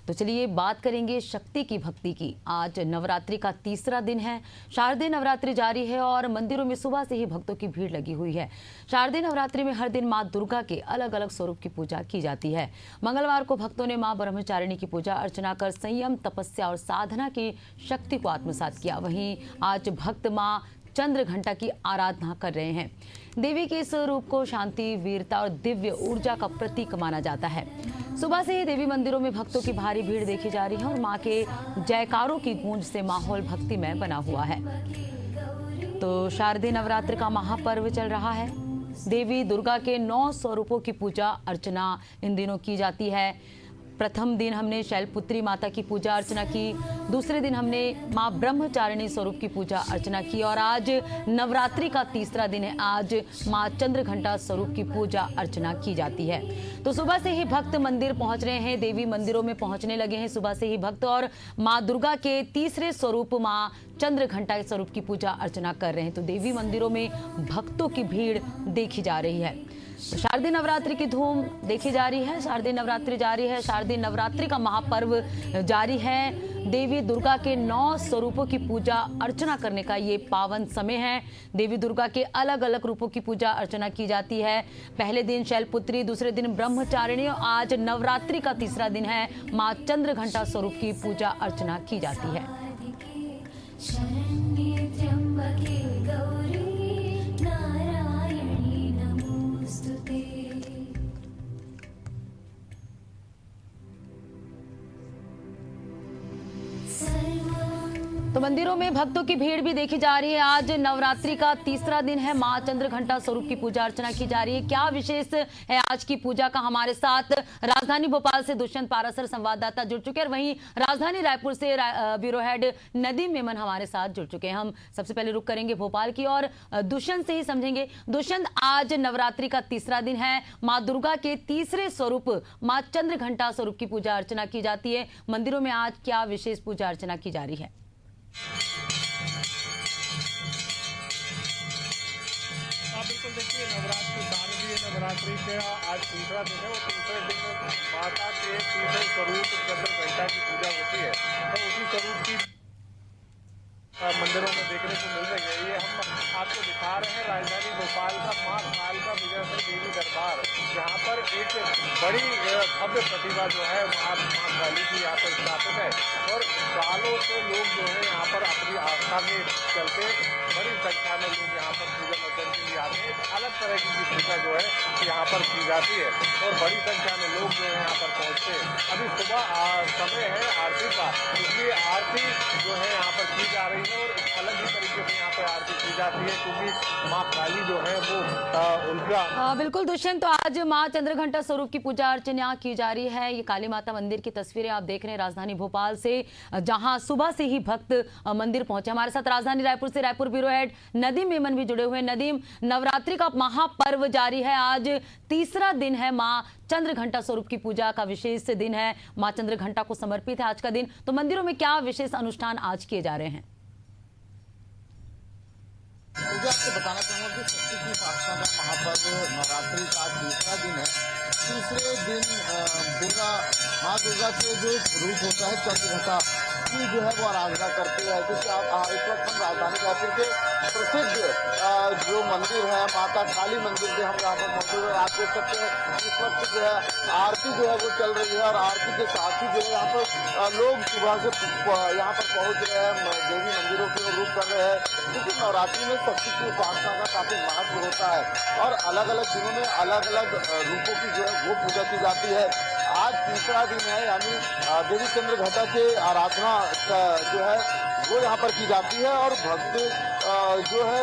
तो चलिए बात करेंगे शक्ति की भक्ति की। आज नवरात्रि का तीसरा दिन है। शारदीय नवरात्रि जारी है और मंदिरों में सुबह से ही भक्तों की भीड़ लगी हुई है। शारदीय नवरात्रि में हर दिन मां दुर्गा के अलग अलग स्वरूप की पूजा की जाती है। मंगलवार को भक्तों ने मां ब्रह्मचारिणी की पूजा अर्चना कर संयम, तपस्या और साधना की शक्ति को आत्मसात किया। वहीं आज भक्त मां चंद्र घंटा की आराधना कर रहे हैं। देवी के इस रूप को शांति, वीरता और दिव्य ऊर्जा का प्रतीक माना जाता है। सुबह से ही देवी मंदिरों में भक्तों की भारी भीड़ देखी जा रही है और मां के जयकारों की गूंज से माहौल भक्तिमय बना हुआ है। तो शारदीय नवरात्र का महापर्व चल रहा है। देवी दुर्गा के 9 स्वरूपों की पूजा अर्चना इन दिनों की जाती है। प्रथम दिन हमने शैलपुत्री माता की पूजा अर्चना की, दूसरे दिन हमने मां ब्रह्मचारिणी स्वरूप की पूजा अर्चना की और आज नवरात्रि का तीसरा दिन है। आज मां चंद्र घंटा स्वरूप की पूजा अर्चना की जाती है। तो सुबह से ही भक्त मंदिर पहुंच रहे हैं, देवी मंदिरों में पहुंचने लगे हैं सुबह से ही भक्त और मां दुर्गा के तीसरे स्वरूप मां चंद्र घंटा स्वरूप की पूजा अर्चना कर रहे हैं। तो देवी मंदिरों में भक्तों की भीड़ देखी जा रही है। तो शारदीय नवरात्रि की धूम देखी जा रही है। शारदीय नवरात्रि जारी है। शारदीय नवरात्रि का महापर्व जारी है। देवी दुर्गा के 9 स्वरूपों की पूजा अर्चना करने का ये पावन समय है। देवी दुर्गा के अलग अलग रूपों की पूजा अर्चना की जाती है। पहले दिन शैलपुत्री, दूसरे दिन ब्रह्मचारिणी और आज नवरात्रि का तीसरा दिन है। मां चंद्र घंटा स्वरूप की पूजा अर्चना की जाती है। तो मंदिरों में भक्तों की भीड़ भी देखी जा रही है। आज नवरात्रि का तीसरा दिन है। मां चंद्र घंटा स्वरूप की पूजा अर्चना की जा रही है। क्या विशेष है आज की पूजा का? हमारे साथ राजधानी भोपाल से दुष्यंत पारासर संवाददाता जुड़ चुके हैं और वहीं राजधानी रायपुर से ब्यूरो हेड नदीम मेमन हमारे साथ जुड़ चुके हैं। हम सबसे पहले रुक करेंगे भोपाल की और दुष्यंत से ही समझेंगे। दुष्यंत, आज नवरात्रि का तीसरा दिन है। मां दुर्गा के तीसरे स्वरूप मां चंद्र घंटा स्वरूप की पूजा अर्चना की जाती है। मंदिरों में आज क्या विशेष पूजा अर्चना की जा रही है? बिल्कुल, देखिए शारदीय नवरात्रि के आज तीसरा दिन है और तीसरे दिन माता के तीसरे स्वरूप चंद्र घंटा की पूजा होती है। तो उसी स्वरूप की मंदिरों में देखने को मिल रही है। ये हम आपको दिखा रहे हैं राजधानी भोपाल का मां कालका विजय देवी दरबार, जहाँ पर एक बड़ी भव्य प्रतिमा जो है मां काली की यहाँ पर स्थापित है और सालों से लोग जो है यहाँ पर अपनी आस्था के चलते बड़ी संख्या में लोग यहाँ पर पूजा अर्चन के लिए आते हैं। अलग तरह की पूजा जो है यहाँ पर की जाती है और बड़ी संख्या में लोग जो है यहाँ पर पहुँचते हैं। अभी सुबह समय है आरती का, इसलिए आरती जो है यहाँ पर की जा रही है और एक अलग ही तरीके से यहाँ पर आरती की जाती है क्योंकि माँ काली जो है वो उनका बिल्कुल दुष्यंत, तो आज मां चंद्र घंटा स्वरूप की पूजा अर्चना की जा रही है। ये काली माता मंदिर की तस्वीरें आप देख रहे हैं राजधानी भोपाल से, जहां सुबह से ही भक्त मंदिर पहुंचे। हमारे साथ राजधानी रायपुर से रायपुर ब्यूरो हेड नदीम मेमन भी जुड़े हुए हैं। नदीम, नवरात्रि का महापर्व जारी है। आज तीसरा दिन है। मां चंद्र घंटा स्वरूप की पूजा का विशेष दिन है। मां चंद्र घंटा को समर्पित है आज का दिन। तो मंदिरों में क्या विशेष अनुष्ठान आज किए जा रहे हैं? मुझे आपको बताना चाहूँगा कि शक्ति की उपासना का महापर्व नवरात्रि का तीसरा दिन है। तीसरे दिन माँ दुर्गा के जो रूप होता है चंद्र घंटा की जो है वो आराधना करते हैं। क्योंकि आप इस वक्त हम राजधानी रायपुर के प्रसिद्ध जो मंदिर है माता काली मंदिर के हम यहाँ पर मौजूद है। आप देख सकते हैं इस वक्त जो है आरती जो है वो चल रही है और आरती के साथ ही जो है यहाँ पर लोग सुबह से यहाँ पर पहुँच रहे हैं, देवी मंदिरों के रूप कर रहे हैं। क्योंकि नवरात्रि में शक्ति की उपासना का काफी महत्व होता है और अलग अलग दिनों में अलग अलग रूपों की जो है वो पूजा की जाती है। आज तीसरा दिन है, यानी देवी चंद्र घंटा की आराधना जो है वो यहाँ पर की जाती है और भक्त जो है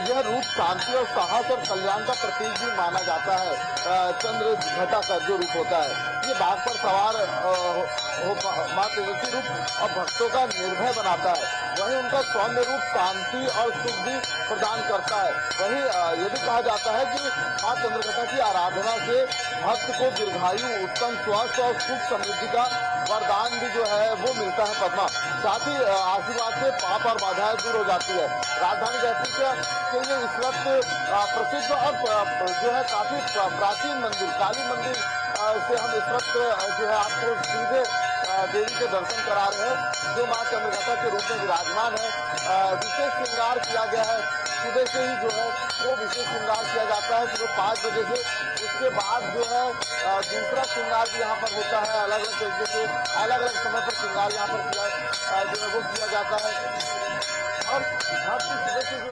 यह रूप शांति और साहस और कल्याण का प्रतीक भी माना जाता है। चंद्र घंटा का जो रूप होता है ये बाघ पर सवार माँ तेजस्वी रूप और भक्तों का निर्भय बनाता है। वहीं उनका सौम्य रूप शांति और सुख भी प्रदान करता है। वहीं यह भी कहा जाता है कि माँ चंद्रघंटा की आराधना से भक्त को दीर्घायु, उत्तम स्वास्थ्य और सुख समृद्धि का वरदान भी जो है वो मिलता है। पद्मा, साथ ही आशीर्वाद से पाप और बाधाएं दूर हो जाती है। राजधानी रायपुर के लिए इस वक्त प्रसिद्ध और जो है काफी प्राचीन मंदिर काली मंदिर से हम इस वक्त जो है आपको सीधे देवी के दर्शन करा रहे हैं जो माँ चंद्रघंटा के रूप में विराजमान है। विशेष श्रृंगार किया गया है, सुबह से ही जो है वो विशेष श्रृंगार किया जाता है सुबह 5 बजे से। उसके बाद जो है दूसरा श्रृंगार भी यहाँ पर होता है, अलग अलग तरीके से अलग अलग समय पर श्रृंगार यहाँ पर जो है वो किया जाता है। और सुबह से जो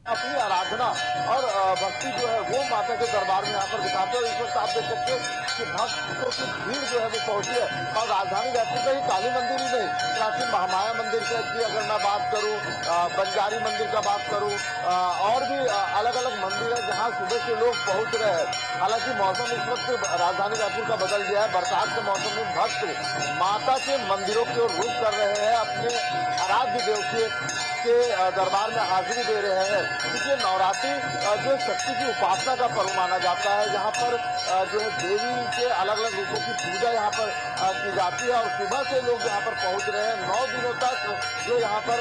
अपनी आराधना और भक्ति जो है वो माता के दरबार में यहाँ पर दिखाते हैं। इस वक्त आप देख सकते हैं कि भक्तों की भीड़ जो है वो पहुंची है। और राजधानी रायपुर का ही काली मंदिर ही नहीं, प्राचीन महामाया मंदिर की अगर मैं बात करूं, बंजारी मंदिर का बात करूं, और भी अलग अलग मंदिर है जहाँ सुबह से लोग पहुंच रहे हैं। हालांकि मौसम इस वक्त राजधानी रायपुर का बदल गया है। बरसात के मौसम में भक्त माता के मंदिरों की ओर रुख कर रहे हैं, अपने आराध्य देव के दरबार में हाजिरी दे रहे हैं। इसलिए नवरात्रि जो शक्ति की उपासना का पर्व माना जाता है, जहाँ पर जो है देवी के अलग अलग रूपों की पूजा यहाँ पर की जाती है। और सुबह से लोग यहाँ पर पहुंच रहे हैं। 9 दिनों तक जो यहाँ पर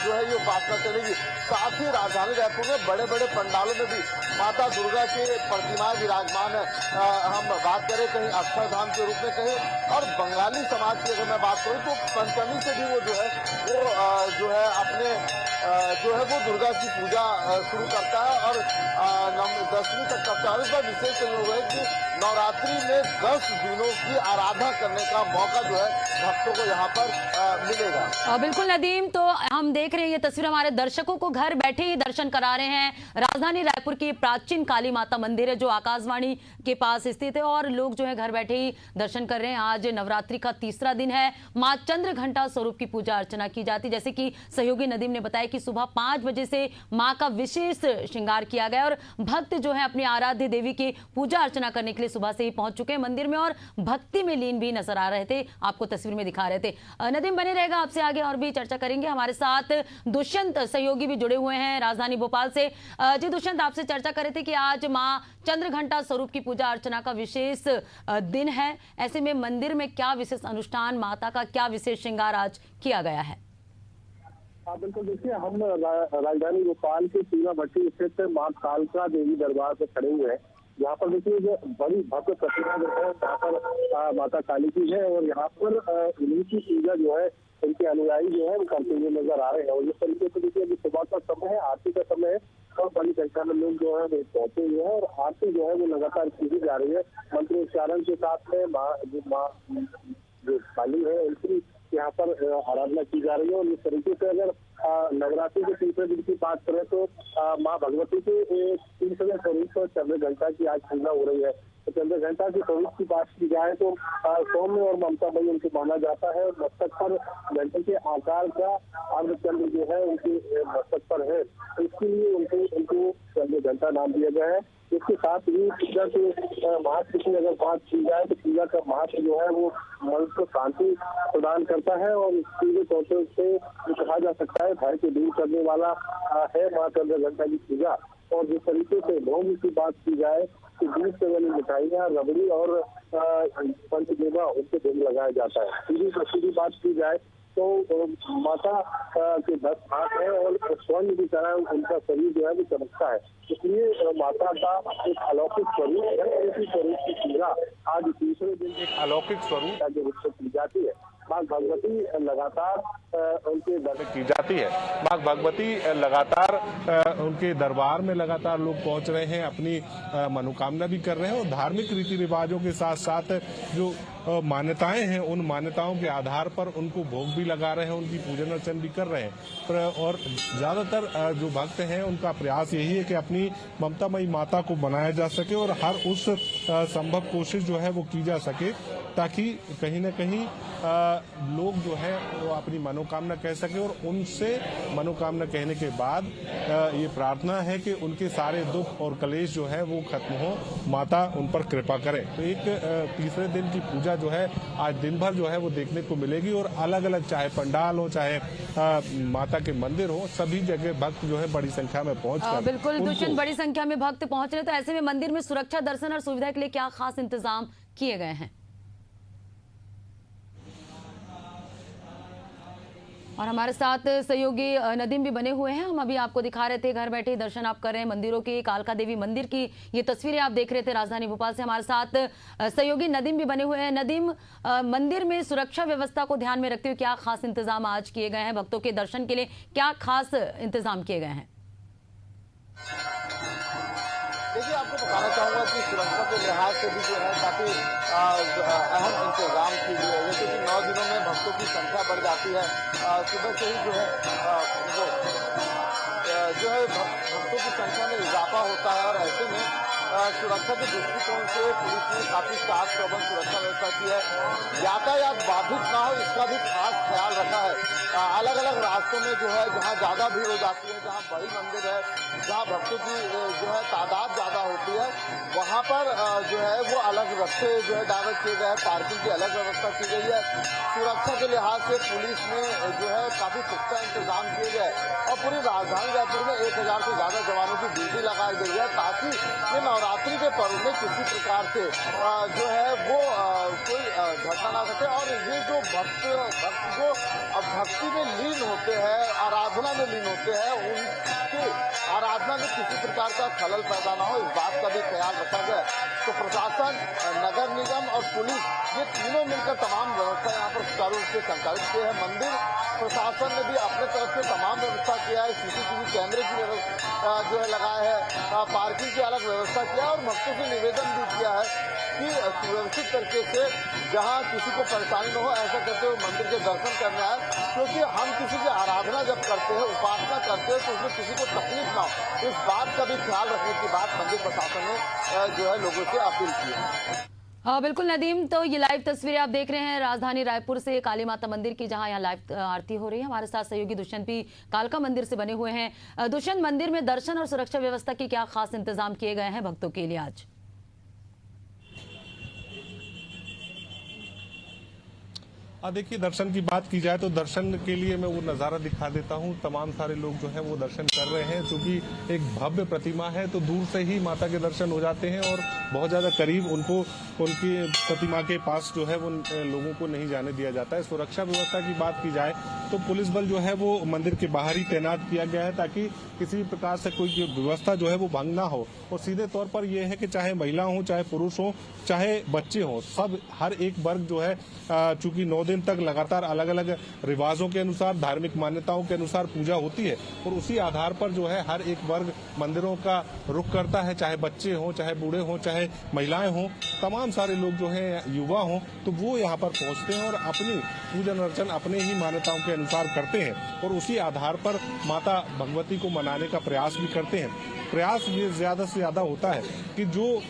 जो है ये उपासना चलेगी। साथ ही राजधानी रायपुर में बड़े बड़े पंडालों में भी माता दुर्गा की प्रतिमाएं विराजमान है। हम बात करें कहीं अक्षरधाम के रूप में कहें, और बंगाली समाज की अगर मैं बात करूँ तो पंचमी से भी वो जो है अपने जो है वो दुर्गा की पूजा शुरू करता है और 10वीं तक करता है। इस बार विशेष संयोग है कि नवरात्रि में 10 दिनों की आराधना करने का मौका जो है भक्तों को यहाँ पर मिलेगा। बिल्कुल नदीम, तो हम देख रहे हैं ये तस्वीर हमारे दर्शकों को घर बैठे ही दर्शन करा रहे हैं। राजधानी रायपुर की प्राचीन काली माता मंदिर है जो आकाशवाणी के पास स्थित है और लोग जो है घर बैठे ही दर्शन कर रहे हैं। आज नवरात्रि का तीसरा दिन है। माँ चंद्रघंटा स्वरूप की पूजा अर्चना की जाती है। जैसे कि सहयोगी नदीम ने बताया कि सुबह 5 बजे से माँ का विशेष श्रृंगार किया गया और भक्त जो है अपनी आराध्य देवी की पूजा अर्चना करने के लिए सुबह से ही पहुंच चुके हैं मंदिर में और भक्ति में लीन भी नजर आ रहे थे, आपको तस्वीर में दिखा रहे थे। नदीम बने रहेगा, आपसे आगे और भी चर्चा करेंगे। हमारे साथ दुष्यंत सहयोगी भी जुड़े हुए हैं राजधानी भोपाल से। जी दुष्यंत, आपसे चर्चा कर रहे थे कि आज माँ चंद्रघंटा स्वरूप की पूजा अर्चना का विशेष दिन है। ऐसे में मंदिर में क्या विशेष अनुष्ठान, माता का क्या विशेष श्रृंगार आज किया गया है? हाँ बिल्कुल, देखिए हम राजधानी भोपाल के सीमा भट्टी स्थित माँ कालका देवी दरबार पे खड़े हुए हैं। यहाँ पर देखिए जो बड़ी भव्य प्रतिमा जो है यहाँ पर माता काली की है और यहाँ पर उन्हीं की पूजा जो है उनके अनुयायी जो है वो करते हुए नजर आ रहे हैं। और इस तरीके से देखिए अभी सुबह का समय है, आरती का समय है और बड़ी संख्या में लोग जो है वो पहुंचे हुए हैं और आरती जो है वो लगातार की जा रही है। मंत्रोच्चारण के साथ में माँ जो काली है उनकी यहाँ पर आराधना की जा रही है। और इस तरीके से अगर नवरात्रि के तीसरे दिन की बात करें तो माँ भगवती के तीसरे स्वरूप चंद्रघंटा की आज पूजा हो रही है। तो चंद्रघंटा के स्वरूप की बात की जाए तो सौम्य और ममता मई उनको माना जाता है और मस्तक पर घंटे के आकार का अर्धचंद्र जो है उनके मस्तक पर है, इसके लिए उनको चंद्रघंटा नाम दिया गया है। इसके साथ ही पूजा के महत्व की अगर बात की जाए तो पूजा का महत्व जो है वो मन को शांति प्रदान करता है और सीधे तौर पर उससे कहा जा सकता है भय को दूर करने वाला है माँ चंद्रघंटा की पूजा। और जिस तरीके से भोग की बात की जाए तो दूध से बनी मिठाइयाँ, रबड़ी और पंचमेवा उनसे भोग लगाया जाता है। सीधी बात की जाए तो माता के 10 हाथ है और स्वर्ण की तरह उनका शरीर जो है वो चमकता है, इसलिए माता का एक अलौकिक स्वरूप है। इसी स्वरूप की पूजा आज तीसरे दिन एक अलौकिक स्वरूप के रूप से की जाती है। माँ भगवती लगातार उनके दर्शन की जाती है। माँ भगवती लगातार उनके दरबार में लगातार लोग पहुंच रहे हैं, अपनी मनोकामना भी कर रहे हैं और धार्मिक रीति रिवाजों के साथ साथ जो मान्यताएं हैं उन मान्यताओं के आधार पर उनको भोग भी लगा रहे हैं, उनकी पूजन अर्चन भी कर रहे हैं। और ज्यादातर जो भक्त हैं उनका प्रयास यही है कि अपनी ममतामयी माता को बनाया जा सके और हर उस संभव कोशिश जो है वो की जा सके ताकि कहीं न कहीं लोग जो है वो अपनी मनोकामना कह सके और उनसे मनोकामना कहने के बाद ये प्रार्थना है कि उनके सारे दुख और कलेश जो है वो खत्म हो, माता उन पर कृपा करे। तो एक तीसरे दिन की पूजा जो है आज दिन भर जो है वो देखने को मिलेगी और अलग अलग चाहे पंडाल हो चाहे माता के मंदिर हो, सभी जगह भक्त जो है बड़ी संख्या में पहुंच बिल्कुल दुष्यंत, बड़ी संख्या में भक्त पहुंच रहे। तो ऐसे में मंदिर में सुरक्षा, दर्शन और सुविधा के लिए क्या खास इंतजाम किए गए हैं? और हमारे साथ सहयोगी नदीम भी बने हुए हैं। हम अभी आपको दिखा रहे थे, घर बैठे ही दर्शन आप कर रहे हैं मंदिरों की, कालका देवी मंदिर की ये तस्वीरें आप देख रहे थे राजधानी भोपाल से। हमारे साथ सहयोगी नदीम भी बने हुए हैं। नदीम, मंदिर में सुरक्षा व्यवस्था को ध्यान में रखते हुए क्या खास इंतजाम आज किए गए हैं? भक्तों के दर्शन के लिए क्या खास इंतजाम किए गए हैं? देखिए, आपको बताना चाहूंगा कि सुरक्षा के लिहाज से भी जो है काफी अहम इंतजाम किए गए हैं। जैसे कि 9 दिनों में भक्तों की संख्या बढ़ जाती है, सुबह से ही जो है भक्तों की संख्या में इजाफा होता है और ऐसे में सुरक्षा के दृष्टिकोण से पुलिस ने काफी चाक चौबंद सुरक्षा व्यवस्था की है। यातायात बाधित ना हो इसका भी खास ख्याल रखा है। अलग अलग रास्तों में जो है जहाँ ज्यादा भीड़ हो जाती है, जहाँ बड़ी मंदिर है, जहाँ भक्तों की जो है तादाद ज्यादा होती है, वहाँ पर जो है वो अलग रास्ते जो है डाइवर्ट किए गए हैं, पार्किंग की अलग व्यवस्था की गई है। सुरक्षा के लिहाज से पुलिस ने जो है काफी पुख्ता इंतजाम किए गए और पूरी राजधानी रायपुर में 1000 से ज्यादा जवानों की ड्यूटी लगाई गई है ताकि ये नवरात्रि के पर्व में किसी प्रकार से जो है वो कोई घटना ना घटे। और ये जो भक्त जो भक्ति में लीन होते हैं, आराधना में लीन होते हैं, उनके आराधना में किसी प्रकार का खलल पैदा ना हो इस बात का भी ख्याल रखा गया। तो प्रशासन, नगर निगम और पुलिस ये तीनों मिलकर तमाम व्यवस्था यहाँ पर सुचारू रूप से संचालित किए हैं। मंदिर प्रशासन ने भी अपने तरफ से तमाम व्यवस्था किया है, सीसीटीवी कैमरे की व्यवस्था जो है लगाए है, पार्किंग की अलग व्यवस्था किया और भक्तों से निवेदन भी किया है कि सुव्यवस्थित तरीके से जहाँ किसी को परेशानी न हो ऐसा करते हुए मंदिर के दर्शन करने आए, क्योंकि हम किसी की आराधना जब करते हैं, उपासना करते हैं तो उसमें किसी को तकलीफ ना हो इस बात का भी ख्याल रखने की बात मंदिर प्रशासन ने जो है लोगों से अपील की है। बिल्कुल नदीम, तो ये लाइव तस्वीरें आप देख रहे हैं राजधानी रायपुर से काली माता मंदिर की, जहां यहाँ लाइव आरती हो रही है। हमारे साथ सहयोगी दुष्यंत भी कालका मंदिर से बने हुए हैं। दुष्यंत, मंदिर में दर्शन और सुरक्षा व्यवस्था की क्या खास इंतजाम किए गए हैं भक्तों के लिए आज? देखिए, दर्शन की बात की जाए तो दर्शन के लिए मैं वो नज़ारा दिखा देता हूँ। तमाम सारे लोग जो है वो दर्शन कर रहे हैं। चूंकि एक भव्य प्रतिमा है तो दूर से ही माता के दर्शन हो जाते हैं और बहुत ज़्यादा करीब उनकी प्रतिमा के पास जो है वो लोगों को नहीं जाने दिया जाता है। सुरक्षा व्यवस्था की बात की जाए तो पुलिस बल जो है वो मंदिर के बाहर ही तैनात किया गया है ताकि किसी प्रकार से कोई व्यवस्था जो है वो भंग ना हो। और सीधे तौर पर यह है कि चाहे महिला हो, चाहे पुरुष हो, चाहे बच्चे हों, सब हर एक वर्ग जो है चूंकि 9 दिन तक लगातार अलग अलग रिवाजों के अनुसार, धार्मिक मान्यताओं के अनुसार पूजा होती है और उसी आधार पर जो है हर एक वर्ग मंदिरों का रुख करता है, चाहे बच्चे हों, चाहे बूढ़े हों, चाहे महिलाएं हों, तमाम सारे लोग जो है युवा हों, तो वो यहाँ पर पहुंचते हैं और अपनी पूजन अर्चन अपने ही मान्यताओं के अनुसार करते हैं और उसी आधार पर माता भगवती को मनाने का प्रयास भी करते हैं। प्रयास ये ज्यादा से ज्यादा होता है कि जो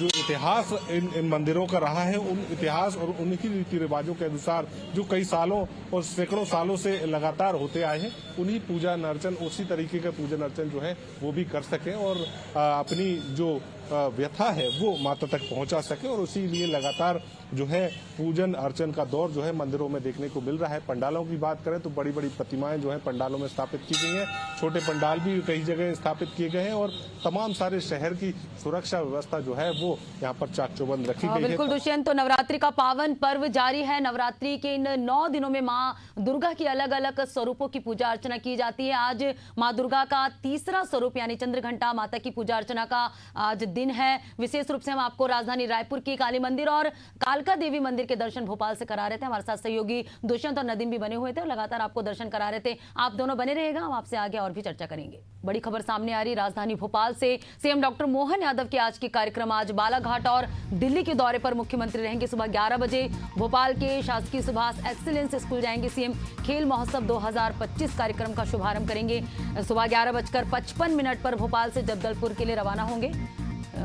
इतिहास इन मंदिरों का रहा है, उन इतिहास और उन्हीं रीति रिवाजों के अनुसार जो कई सालों और सैकड़ों सालों से लगातार होते आए हैं, उन्हीं पूजन अर्चन, उसी तरीके का पूजन अर्चन जो है वो भी कर सकें और अपनी जो व्यथा है वो माता तक पहुंचा सके। और उसी लिए लगातार जो है पूजन अर्चन का दौर जो है मंदिरों में देखने को मिल रहा है। पंडालों की बात करें तो बड़ी बड़ी प्रतिमाएं जो है पंडालों में स्थापित की गई हैं, छोटे पंडाल भी कई जगह स्थापित किए गए हैं और तमाम सारे शहर की सुरक्षा व्यवस्था जो है वो यहाँ पर चाक चौबंद रखी गई है। बिल्कुल दुष्यंत, तो नवरात्रि का पावन पर्व जारी है। नवरात्रि के इन 9 दिनों में माँ दुर्गा की अलग अलग स्वरूपों की पूजा अर्चना की जाती है। आज माँ दुर्गा का तीसरा स्वरूप यानी चंद्रघंटा माता की पूजा अर्चना का आज दिन है। विशेष रूप से हम आपको राजधानी रायपुर की काली मंदिर और कालका देवी मंदिर के दर्शन भोपाल से करा रहे थे। हमारे साथ सहयोगी दुष्यंत और नदीम भी बने हुए थे और लगातार आपको दर्शन करा रहे थे। आप दोनों बने रहेगा, हम आपसे आगे और भी चर्चा करेंगे। बड़ी खबर सामने आ रही राजधानी भोपाल से। सीएम डॉक्टर मोहन यादव के आज के कार्यक्रम, आज बालाघाट और दिल्ली के दौरे पर मुख्यमंत्री रहेंगे। सुबह 11 बजे भोपाल के शासकीय सुभाष एक्सीलेंस स्कूल जाएंगे सीएम। खेल महोत्सव 2025 कार्यक्रम का शुभारंभ करेंगे। सुबह 11:55 पर भोपाल से जबलपुर के लिए रवाना होंगे,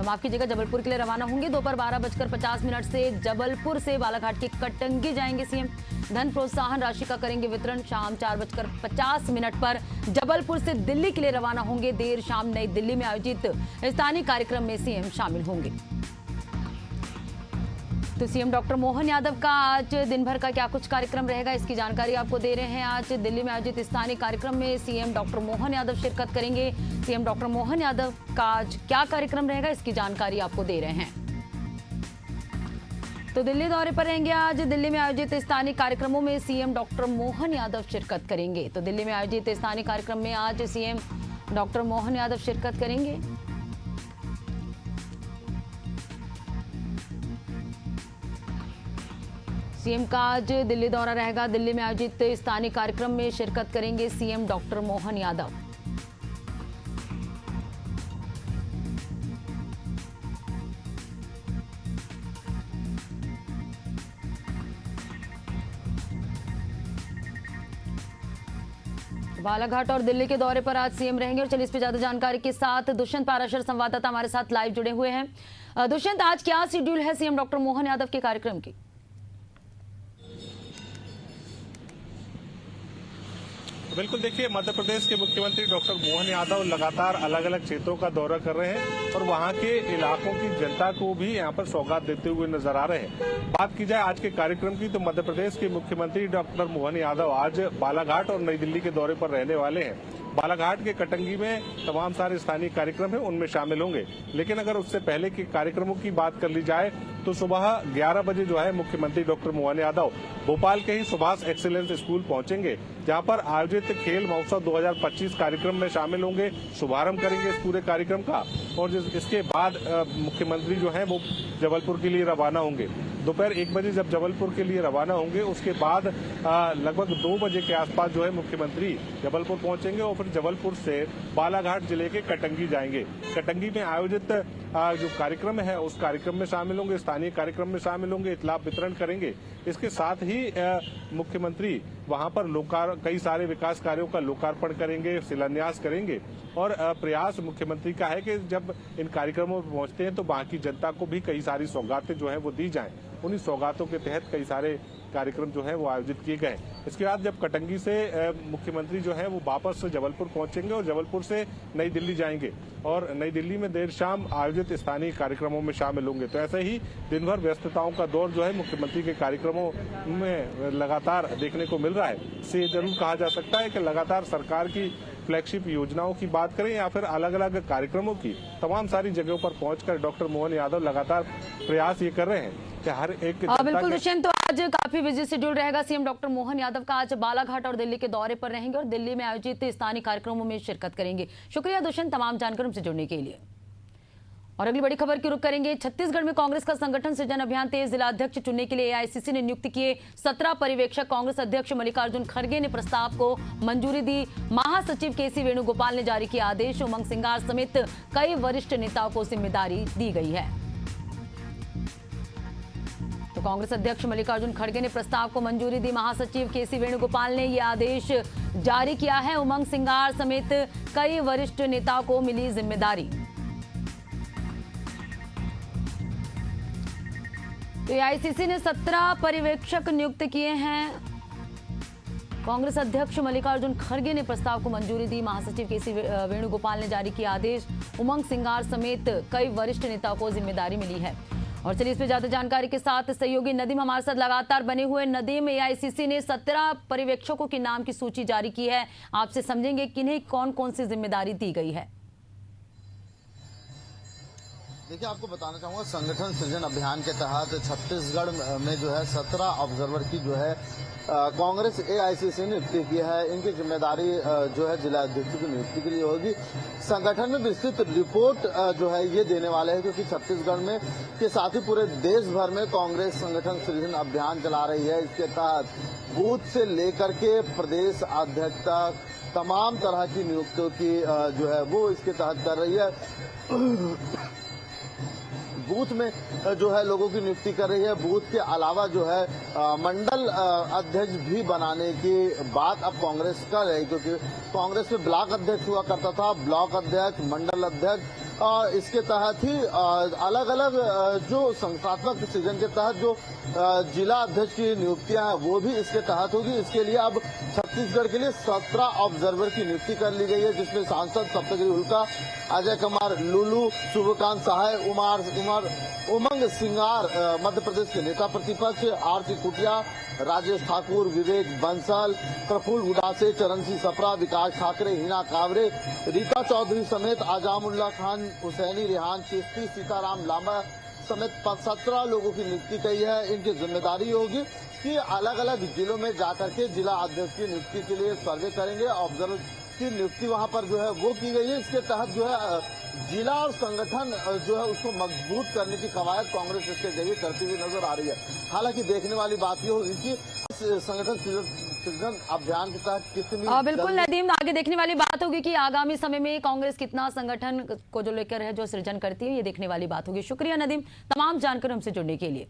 माफ कीजिएगा, जबलपुर के लिए रवाना होंगे। दोपहर 12:50 से जबलपुर से बालाघाट के कटंगी जाएंगे सीएम। धन प्रोत्साहन राशि का करेंगे वितरण। शाम 4:50 पर जबलपुर से दिल्ली के लिए रवाना होंगे। देर शाम नई दिल्ली में आयोजित स्थानीय कार्यक्रम में सीएम शामिल होंगे। तो सीएम डॉक्टर मोहन यादव का आज दिन भर का क्या कुछ कार्यक्रम रहेगा, इसकी जानकारी आपको दे रहे हैं। आज दिल्ली में आयोजित स्थानीय कार्यक्रम में सीएम डॉक्टर मोहन यादव शिरकत करेंगे। सीएम डॉक्टर मोहन यादव का आज क्या कार्यक्रम रहेगा, इसकी जानकारी आपको दे रहे हैं। तो दिल्ली दौरे पर रहेंगे। आज दिल्ली में आयोजित स्थानीय कार्यक्रमों में सीएम डॉक्टर मोहन यादव शिरकत करेंगे। तो दिल्ली में आयोजित स्थानीय कार्यक्रम में आज सीएम डॉक्टर मोहन यादव शिरकत करेंगे। सीएम का आज दिल्ली दौरा रहेगा। दिल्ली में आयोजित स्थानीय कार्यक्रम में शिरकत करेंगे सीएम डॉक्टर मोहन यादव। बालाघाट और दिल्ली के दौरे पर आज सीएम रहेंगे। और चलिए इस पर ज्यादा जानकारी के साथ दुष्यंत पाराशर संवाददाता हमारे साथ लाइव जुड़े हुए हैं। दुष्यंत, आज क्या शेड्यूल है सीएम डॉक्टर मोहन यादव के कार्यक्रम की? बिल्कुल, देखिए, मध्य प्रदेश के मुख्यमंत्री डॉक्टर मोहन यादव लगातार अलग अलग क्षेत्रों का दौरा कर रहे हैं और वहां के इलाकों की जनता को भी यहां पर सौगात देते हुए नजर आ रहे हैं। बात की जाए आज के कार्यक्रम की तो मध्य प्रदेश के मुख्यमंत्री डॉक्टर मोहन यादव आज बालाघाट और नई दिल्ली के दौरे पर रहने वाले हैं। बालाघाट के कटंगी में तमाम सारे स्थानीय कार्यक्रम हैं, उनमें शामिल होंगे। लेकिन अगर उससे पहले के कार्यक्रमों की बात कर ली जाए तो सुबह 11 बजे जो है मुख्यमंत्री डॉक्टर मोहन यादव भोपाल के ही सुभाष एक्सीलेंस स्कूल पहुंचेंगे, जहां पर आयोजित खेल महोत्सव 2025 कार्यक्रम में शामिल होंगे, शुभारंभ करेंगे इस पूरे कार्यक्रम का। और इसके बाद मुख्यमंत्री जो है वो जबलपुर के लिए रवाना होंगे। दोपहर 1 बजे जब जबलपुर के लिए रवाना होंगे, उसके बाद लगभग 2 बजे के आसपास जो है मुख्यमंत्री जबलपुर पहुंचेंगे और फिर जबलपुर से बालाघाट जिले के कटंगी जाएंगे। कटंगी में आयोजित जो कार्यक्रम है उस कार्यक्रम में शामिल होंगे, स्थानीय कार्यक्रम में शामिल होंगे, इतला वितरण करेंगे। इसके साथ ही मुख्यमंत्री वहां पर कई सारे विकास कार्यों का लोकार्पण करेंगे, शिलान्यास करेंगे। और प्रयास मुख्यमंत्री का है कि जब इन कार्यक्रमों में पहुंचते हैं तो वहां की जनता को भी कई सारी सौगातें जो है वो दी जाएं। उन्हीं सौगातों के तहत कई सारे कार्यक्रम जो है वो आयोजित किए गए। इसके बाद जब कटंगी से मुख्यमंत्री जो है वो वापस जबलपुर पहुंचेंगे और जबलपुर से नई दिल्ली जाएंगे और नई दिल्ली में देर शाम आयोजित स्थानीय कार्यक्रमों में शामिल होंगे। तो ऐसे ही दिन भर व्यस्तताओं का दौर जो है मुख्यमंत्री के कार्यक्रमों में लगातार देखने को मिल रहा है। इससे जरूर कहा जा सकता है कि लगातार सरकार की फ्लैगशिप योजनाओं की बात करें या फिर अलग अलग कार्यक्रमों की, तमाम सारी जगहों पर पहुंचकर डॉक्टर मोहन यादव लगातार प्रयास ये कर रहे हैं कि हर एक बिल्कुल दुष्यंत, तो आज काफी बिजी शेड्यूल रहेगा सीएम डॉक्टर मोहन यादव का। आज बालाघाट और दिल्ली के दौरे पर रहेंगे और दिल्ली में आयोजित स्थानीय कार्यक्रमों में शिरकत करेंगे। शुक्रिया दुष्यंत तमाम जानकारियों से जुड़ने के लिए। और अगली बड़ी खबर की रुख करेंगे। छत्तीसगढ़ में कांग्रेस का संगठन सृजन अभियान तेज जिला अध्यक्ष चुनने के लिए एआईसीसी ने नियुक्त किए 17 पर्यवेक्षक। कांग्रेस अध्यक्ष मल्लिकार्जुन खड़गे ने प्रस्ताव को मंजूरी दी। महासचिव केसी वेणुगोपाल ने जारी किया आदेश। उमंग सिंगार समेत कई वरिष्ठ नेताओं को जिम्मेदारी दी गई है। तो कांग्रेस अध्यक्ष मल्लिकार्जुन खड़गे ने प्रस्ताव को मंजूरी दी। महासचिव केसी वेणुगोपाल ने यह आदेश जारी किया है। उमंग सिंगार समेत कई वरिष्ठ नेताओं को मिली जिम्मेदारी। तो एआईसीसी ने 17 पर्यवेक्षक नियुक्त किए हैं। कांग्रेस अध्यक्ष मल्लिकार्जुन खड़गे ने प्रस्ताव को मंजूरी दी। महासचिव केसी वेणुगोपाल ने जारी किया आदेश। उमंग सिंगार समेत कई वरिष्ठ नेताओं को जिम्मेदारी मिली है। और चलिए इस पर ज्यादा जानकारी के साथ सहयोगी नदीम हमारे साथ लगातार बने हुए। नदीम, एआईसीसी ने 17 पर्यवेक्षकों के नाम की सूची जारी की है। आपसे समझेंगे किन्हें कौन कौन सी जिम्मेदारी दी गई है। देखिए, आपको बताना चाहूंगा, संगठन सृजन अभियान के तहत छत्तीसगढ़ में जो है 17 ऑब्जर्वर की जो है कांग्रेस एआईसीसी ने नियुक्ति की है। इनकी जिम्मेदारी जो है जिला अध्यक्ष की नियुक्ति के लिए होगी। संगठन में विस्तृत रिपोर्ट जो है ये देने वाले हैं, क्योंकि छत्तीसगढ़ में के साथ ही पूरे देश भर में कांग्रेस संगठन सृजन अभियान चला रही है। इसके तहत बूथ से लेकर के प्रदेश अध्यक्ष तक तमाम तरह की नियुक्तियों की जो है वो इसके तहत कर रही है। बूथ में जो है लोगों की नियुक्ति कर रही है। बूथ के अलावा जो है मंडल अध्यक्ष भी बनाने की बात अब कांग्रेस कर रही है, क्योंकि कांग्रेस में ब्लॉक अध्यक्ष हुआ करता था, ब्लॉक अध्यक्ष, मंडल अध्यक्ष। इसके तहत ही अलग अलग जो संस्थात्मक सृजन के तहत जो जिला अध्यक्ष की नियुक्तियां हैं वो भी इसके तहत होगी। इसके लिए अब छत्तीसगढ़ के लिए 17 ऑब्जर्वर की नियुक्ति कर ली गई है, जिसमें सांसद सप्तगिरी उल्का, अजय कुमार लुलू, शुभकांत सहाय, उमंग सिंगार, मध्य प्रदेश के नेता प्रतिपक्ष, आरती कुटिया, राजेश ठाकुर, विवेक बंसल, प्रफुल्ल उदासे, चरण सिंह सप्रा, विकास ठाकरे, हिना कावरे, रीता चौधरी समेत आजामुल्ला खान, हुसैनी, रेहान चिश्ती, सीताराम लांबा, समेत 17 लोगों की नियुक्ति की है। इनकी जिम्मेदारी होगी कि अलग अलग जिलों में जाकर के जिला अध्यक्ष की नियुक्ति के लिए सर्वे करेंगे। ऑब्जर्वर की नियुक्ति वहां पर जो है वो की गई है। इसके तहत जो है जिला और संगठन जो है उसको मजबूत करने की कवायद कांग्रेस इसके जरिए करती हुई नजर आ रही है। हालांकि देखने वाली बात ये होगी कि इस संगठन सृजन अभियान के तहत कितनी बिल्कुल नदीम, आगे देखने वाली बात होगी कि आगामी समय में कांग्रेस कितना संगठन को जो लेकर है जो सृजन करती है, ये देखने वाली बात होगी। शुक्रिया नदीम तमाम जानकर हमसे जुड़ने के लिए।